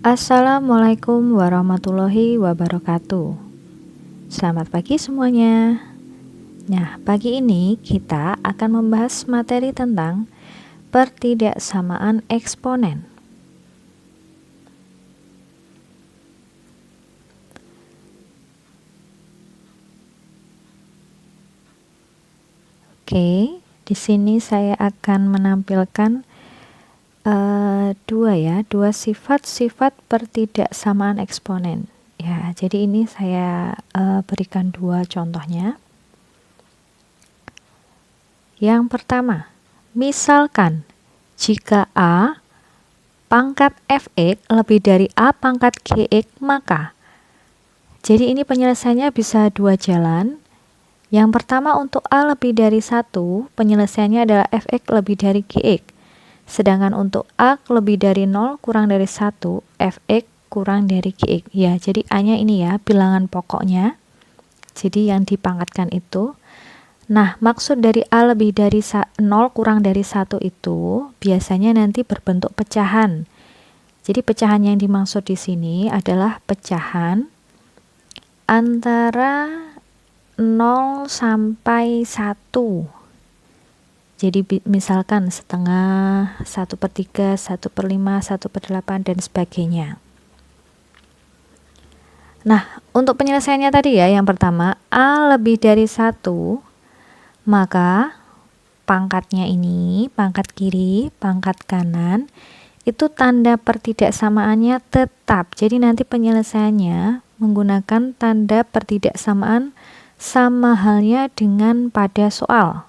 Assalamualaikum warahmatullahi wabarakatuh. Selamat pagi semuanya. Nah, pagi ini kita akan membahas materi tentang pertidaksamaan eksponen. Oke, di sini saya akan menampilkan dua sifat-sifat pertidaksamaan eksponen. Ya, jadi ini saya berikan dua contohnya. Yang pertama, misalkan jika A pangkat Fx lebih dari A pangkat Gx, maka. Jadi ini penyelesaiannya bisa dua jalan. Yang pertama, untuk A lebih dari 1, penyelesaiannya adalah Fx lebih dari Gx. Sedangkan untuk A lebih dari 0 kurang dari 1, Fx kurang dari Gx. Ya, jadi A-nya ini ya, bilangan pokoknya. Jadi yang dipangkatkan itu. Nah, maksud dari A lebih dari 0 kurang dari 1 itu biasanya nanti berbentuk pecahan. Jadi pecahan yang dimaksud di sini adalah pecahan antara 0 sampai 1. Jadi misalkan setengah, 1/3, 1/5, 1/8, dan sebagainya. Nah, untuk penyelesaiannya tadi ya, yang pertama, A lebih dari 1, maka pangkatnya ini, pangkat kiri, pangkat kanan, itu tanda pertidaksamaannya tetap. Jadi nanti penyelesaiannya menggunakan tanda pertidaksamaan sama halnya dengan pada soal.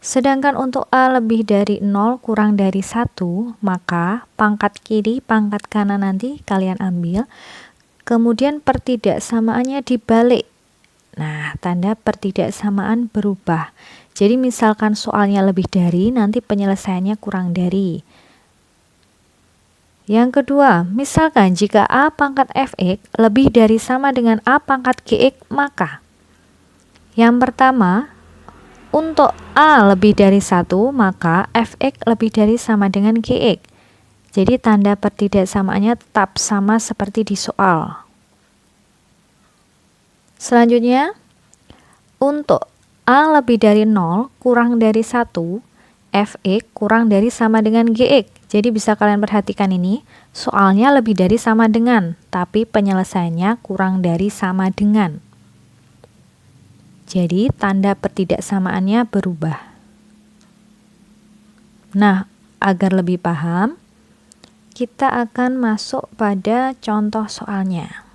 Sedangkan untuk A lebih dari 0 kurang dari 1, maka pangkat kiri, pangkat kanan nanti kalian ambil, kemudian pertidaksamaannya dibalik. Nah, tanda pertidaksamaan berubah. Jadi misalkan soalnya lebih dari, nanti penyelesaiannya kurang dari. Yang kedua, misalkan jika A pangkat Fx lebih dari sama dengan A pangkat Gx, maka. Yang pertama, untuk A lebih dari 1, maka Fx lebih dari sama dengan Gx. Jadi tanda pertidaksamaannya tetap sama seperti di soal. Selanjutnya, untuk A lebih dari 0 kurang dari 1, Fx kurang dari sama dengan Gx. Jadi bisa kalian perhatikan ini, soalnya lebih dari sama dengan, tapi penyelesaiannya kurang dari sama dengan. Jadi tanda pertidaksamaannya berubah. Nah, agar lebih paham, kita akan masuk pada contoh soalnya.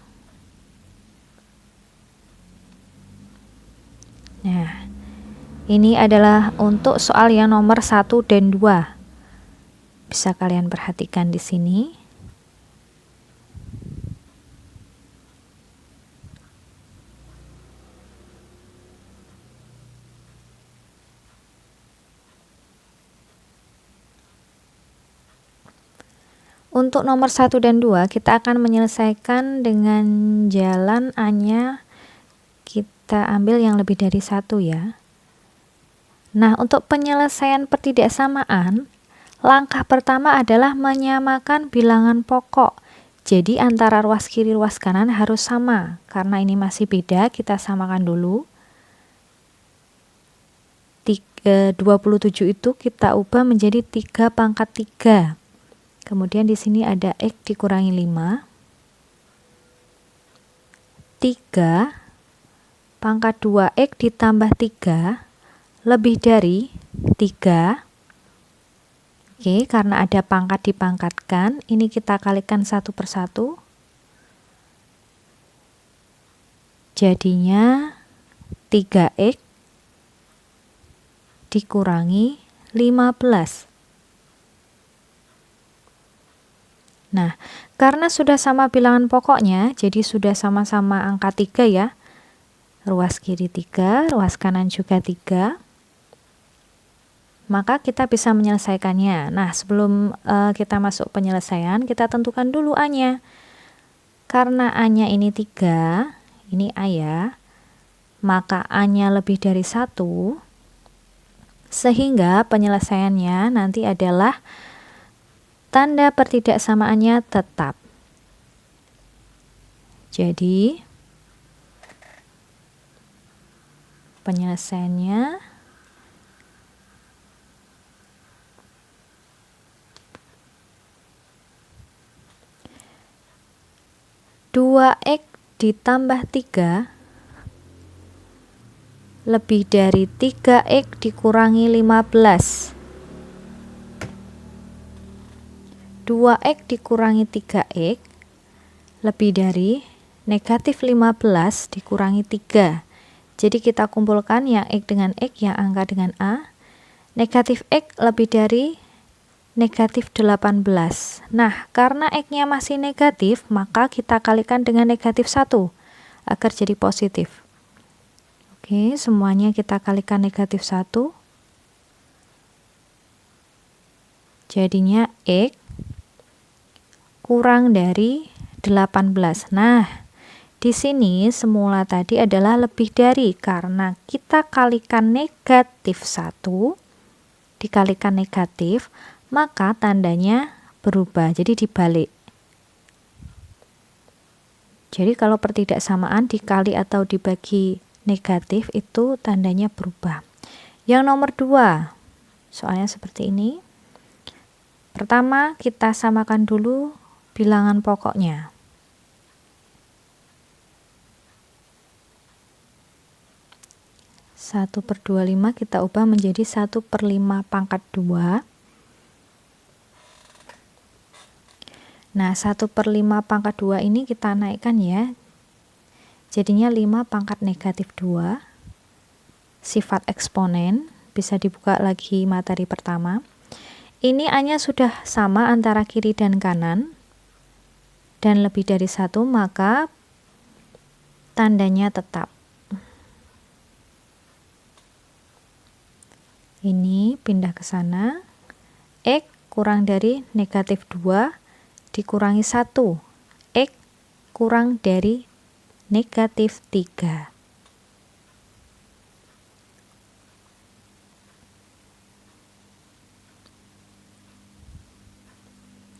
Nah, ini adalah untuk soal yang nomor 1 dan 2. Bisa kalian perhatikan di sini. Untuk nomor 1 dan 2, kita akan menyelesaikan dengan jalan A-nya kita ambil yang lebih dari 1 ya. Nah, untuk penyelesaian pertidaksamaan, langkah pertama adalah menyamakan bilangan pokok. Jadi antara ruas kiri ruas kanan harus sama. Karena ini masih beda, kita samakan dulu. 27 itu kita ubah menjadi 3 pangkat 3. Kemudian di sini ada X dikurangi 5. 3 pangkat 2X ditambah 3 lebih dari 3. Oke, karena ada pangkat dipangkatkan, ini kita kalikan 1/1. Jadinya 3X dikurangi 15. Nah, karena sudah sama bilangan pokoknya, jadi sudah sama-sama angka 3 ya. Ruas kiri 3, ruas kanan juga 3. Maka kita bisa menyelesaikannya. Nah, sebelum kita masuk penyelesaian, kita tentukan dulu A-nya. Karena A-nya ini 3, ini A ya, maka A-nya lebih dari 1, sehingga penyelesaiannya nanti adalah tanda pertidaksamaannya tetap. Jadi penyelesaiannya dua X ditambah 3 lebih dari 3X dikurangi 15. 2X dikurangi 3X lebih dari negatif 15 dikurangi 3. Jadi kita kumpulkan yang X dengan X, yang angka dengan A. Negatif X lebih dari negatif 18. Nah, karena X-nya masih negatif, maka kita kalikan dengan negatif 1 agar jadi positif. Oke, semuanya kita kalikan negatif 1. Jadinya X kurang dari 18. Nah, di sini semula tadi adalah lebih dari, karena kita kalikan negatif 1 dikalikan negatif, maka tandanya berubah, jadi dibalik. Jadi kalau pertidaksamaan dikali atau dibagi negatif itu tandanya berubah. Yang nomor 2, soalnya seperti ini. Pertama kita samakan dulu bilangan pokoknya. 1/25 kita ubah menjadi 1/5 pangkat 2. Nah, 1/5 pangkat 2 ini kita naikkan ya. Jadinya 5 pangkat negatif 2. Sifat eksponen, bisa dibuka lagi materi pertama. Ini A-nya sudah sama antara kiri dan kanan, dan lebih dari 1, maka tandanya tetap. Ini pindah ke sana. X kurang dari negatif 2 dikurangi 1. X kurang dari negatif 3.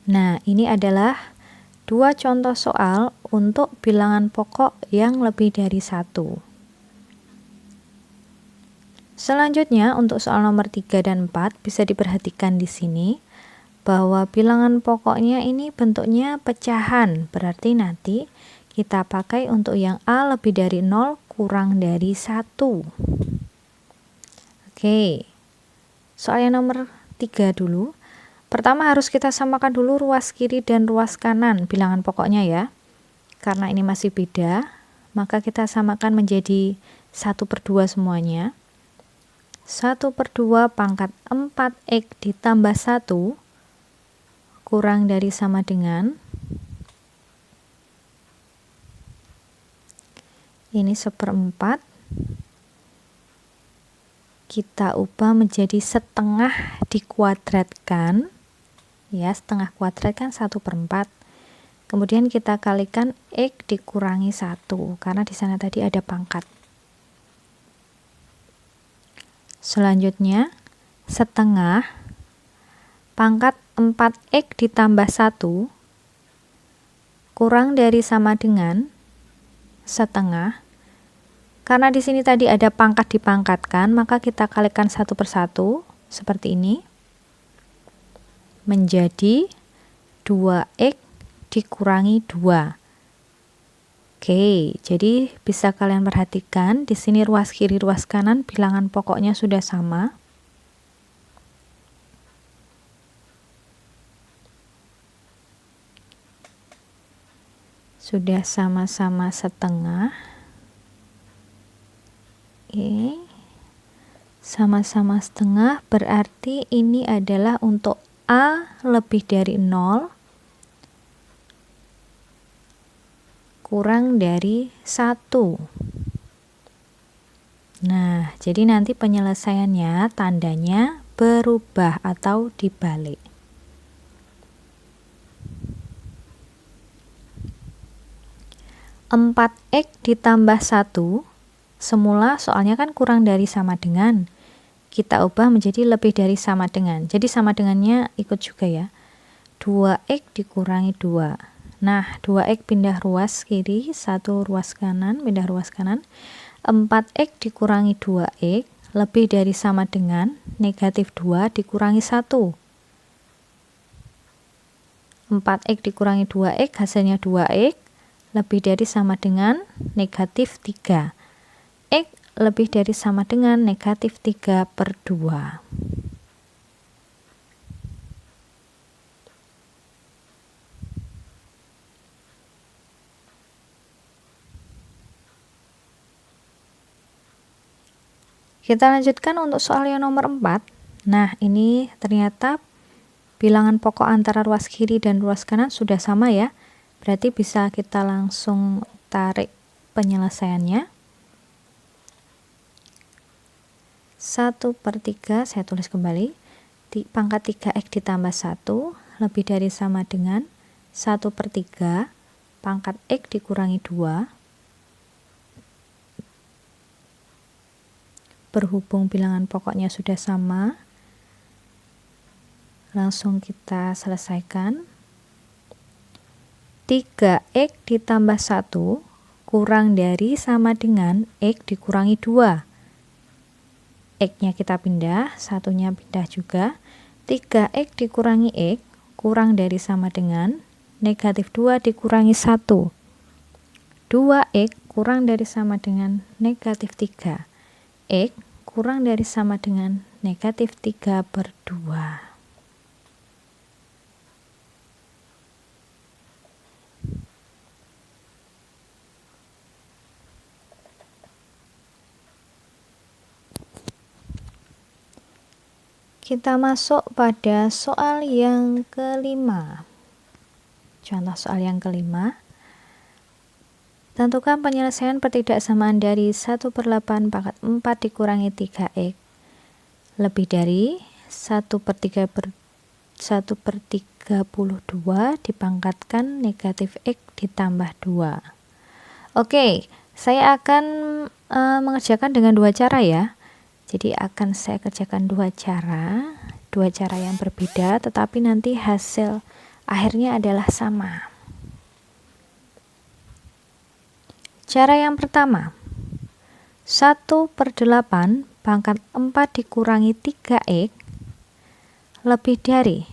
Nah, ini adalah 2 contoh soal untuk bilangan pokok yang lebih dari 1. Selanjutnya untuk soal nomor 3 dan 4 bisa diperhatikan di sini bahwa bilangan pokoknya ini bentuknya pecahan, berarti nanti kita pakai untuk yang A lebih dari 0 kurang dari 1. Oke, soal yang nomor 3 dulu. Pertama harus kita samakan dulu ruas kiri dan ruas kanan bilangan pokoknya ya. Karena ini masih beda, maka kita samakan menjadi 1/2 semuanya. 1/2 pangkat 4X ditambah 1 kurang dari sama dengan, ini 1/4, kita ubah menjadi setengah dikuadratkan, ya, setengah kuadrat kan 1/4. Kemudian kita kalikan X dikurangi 1, karena di sana tadi ada pangkat. Selanjutnya, setengah pangkat 4X ditambah 1 kurang dari sama dengan setengah. Karena di sini tadi ada pangkat dipangkatkan, maka kita kalikan 1/1 seperti ini. Menjadi 2X dikurangi 2. Oke, jadi bisa kalian perhatikan di sini ruas kiri ruas kanan bilangan pokoknya sudah sama. Sudah sama-sama setengah. Oke, sama-sama setengah berarti ini adalah untuk A lebih dari 0 kurang dari 1. Nah, jadi nanti penyelesaiannya tandanya berubah atau dibalik. Empat X ditambah 1, semula soalnya kan kurang dari sama dengan, kita ubah menjadi lebih dari sama dengan, jadi sama dengannya ikut juga ya. 2x dikurangi 2. Nah, 2x pindah ruas kiri, 1 ruas kanan, pindah ruas kanan. 4x dikurangi 2x lebih dari sama dengan negatif 2 dikurangi 1. 4x dikurangi 2x hasilnya 2x lebih dari sama dengan negatif 3. X lebih dari sama dengan negatif 3 per 2. Kita lanjutkan untuk soal yang nomor 4. Nah, ini ternyata bilangan pokok antara ruas kiri dan ruas kanan sudah sama ya. Berarti bisa kita langsung tarik penyelesaiannya. 1/3, saya tulis kembali. Pangkat 3x ditambah 1 lebih dari sama dengan 1/3 pangkat x dikurangi 2. Berhubung bilangan pokoknya sudah sama, langsung kita selesaikan. 3x ditambah 1 kurang dari sama dengan x dikurangi 2. X-nya kita pindah, satunya pindah juga. 3x dikurangi x kurang dari sama dengan negatif 2 dikurangi 1. 2x kurang dari sama dengan negatif 3. X kurang dari sama dengan negatif 3 per 2. Kita masuk pada soal yang kelima. Contoh soal yang kelima. Tentukan penyelesaian pertidaksamaan dari 1/8 pangkat 4 dikurangi 3x lebih dari 1/32 dipangkatkan negatif x ditambah 2. Oke, saya akan mengerjakan dengan dua cara ya. Jadi akan saya kerjakan dua cara yang berbeda, tetapi nanti hasil akhirnya adalah sama. Cara yang pertama, 1/8 pangkat 4 dikurangi 3x lebih dari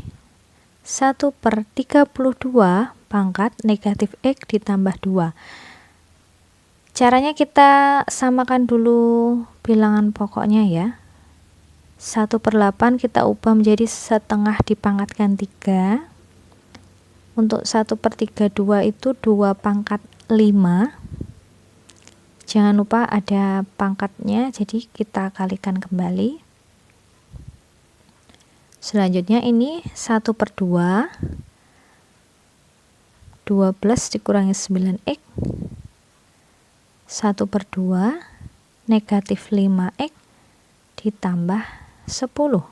1/32 pangkat negatif x ditambah 2. Caranya kita samakan dulu bilangan pokoknya ya. 1/8 kita ubah menjadi setengah dipangkatkan 3. Untuk 1/32 itu 2 pangkat 5. Jangan lupa ada pangkatnya, jadi kita kalikan kembali. Selanjutnya ini 1/2. 12 dikurangi 9x. 1/2 negatif 5x ditambah 10.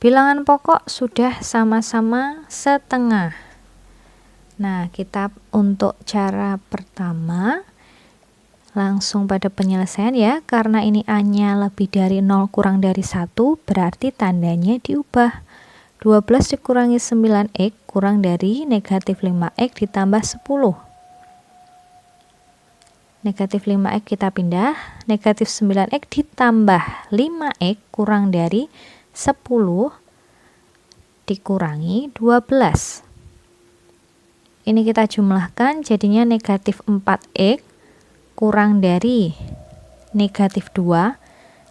Bilangan pokok sudah sama-sama setengah. Nah, kita untuk cara pertama langsung pada penyelesaian ya. Karena ini A-nya lebih dari 0 kurang dari 1, berarti tandanya diubah. 12 dikurangi 9x kurang dari negatif 5x ditambah 10. Negatif 5x kita pindah, negatif 9x ditambah 5x kurang dari 10 dikurangi 12. Ini kita jumlahkan, jadinya negatif 4x kurang dari negatif 2.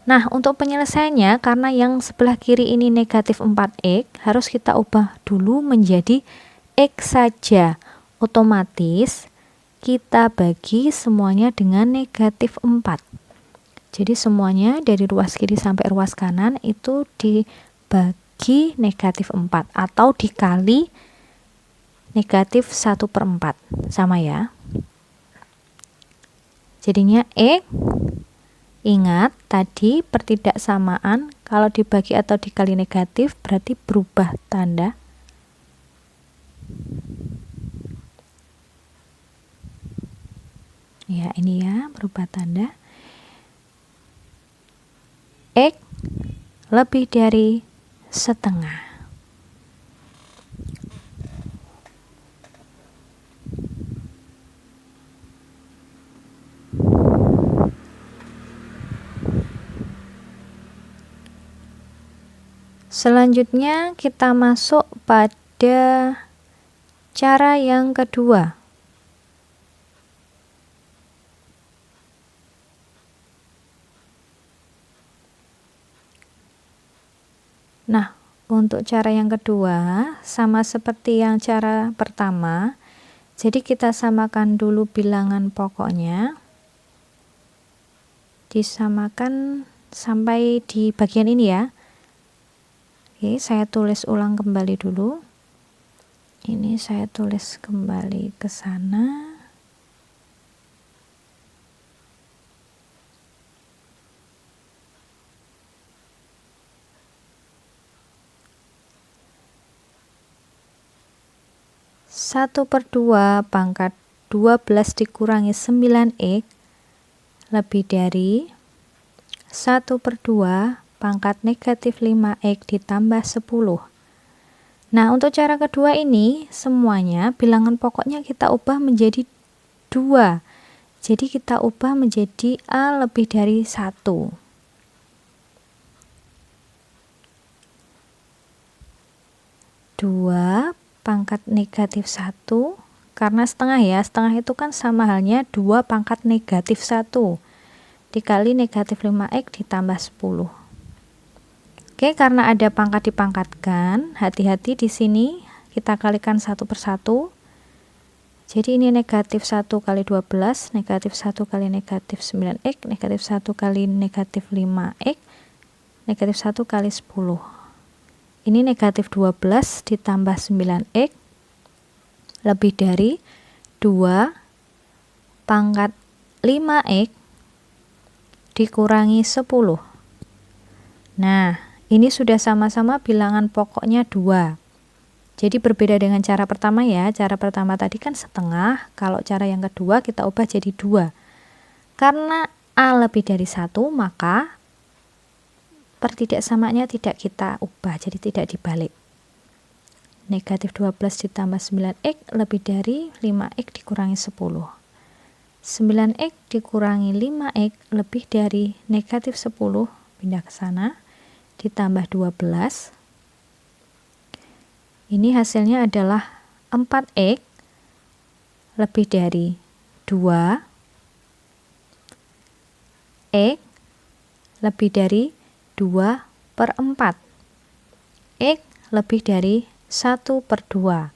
Nah, untuk penyelesaiannya, karena yang sebelah kiri ini negatif 4x, harus kita ubah dulu menjadi x saja. Otomatis kita bagi semuanya dengan negatif 4. Jadi semuanya dari ruas kiri sampai ruas kanan itu dibagi negatif 4 atau dikali negatif 1/4. Sama ya. Jadinya x, ingat tadi pertidaksamaan kalau dibagi atau dikali negatif berarti berubah tanda. Ya, ini ya berubah tanda. X lebih dari setengah. Selanjutnya kita masuk pada cara yang kedua. Nah, untuk cara yang kedua sama seperti yang cara pertama. Jadi kita samakan dulu bilangan pokoknya. Disamakan sampai di bagian ini ya. Oke, saya tulis ulang kembali dulu. Ini saya tulis kembali ke sana. Satu per 2 pangkat 12 dikurangi 9x lebih dari 1 per 2 pangkat negatif 5x ditambah 10. Nah, untuk cara kedua ini semuanya bilangan pokoknya kita ubah menjadi 2. Jadi kita ubah menjadi A lebih dari 1. 2 pangkat negatif 1, karena setengah ya, setengah itu kan sama halnya 2 pangkat negatif 1 dikali negatif 5x ditambah 10. Oke, karena ada pangkat dipangkatkan, hati-hati di sini kita kalikan 1 per 1. Jadi ini negatif 1 kali 12, negatif 1 kali negatif 9x, negatif 1 kali negatif 5x, negatif 1 kali 10. Ini negatif 12 ditambah 9x lebih dari 2 pangkat 5x dikurangi 10. Nah, ini sudah sama-sama bilangan pokoknya 2. Jadi berbeda dengan cara pertama ya. Cara pertama tadi kan setengah, kalau cara yang kedua kita ubah jadi 2. Karena A lebih dari 1, maka pertidaksamaannya tidak kita ubah, jadi tidak dibalik. Negatif 12 ditambah 9x lebih dari 5x dikurangi 10. 9x dikurangi 5x lebih dari negatif 10, pindah ke sana, ditambah 12. Ini hasilnya adalah 4x lebih dari 2 x lebih dari 2 per 4. X lebih dari 1 per 2.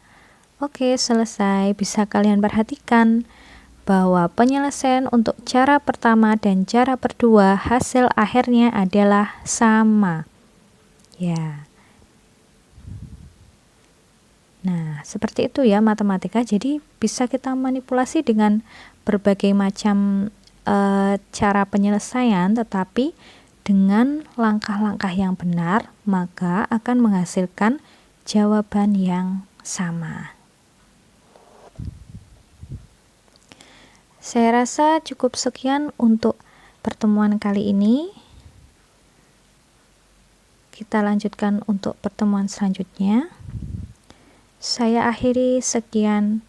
Oke, selesai. Bisa kalian perhatikan bahwa penyelesaian untuk cara pertama dan cara kedua hasil akhirnya adalah sama. Ya. Nah, seperti itu ya matematika. Jadi bisa kita manipulasi dengan berbagai macam cara penyelesaian, tetapi dengan langkah-langkah yang benar, maka akan menghasilkan jawaban yang sama. Saya rasa cukup sekian untuk pertemuan kali ini. Kita lanjutkan untuk pertemuan selanjutnya. Saya akhiri sekian.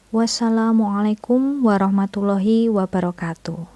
Wassalamualaikum warahmatullahi wabarakatuh.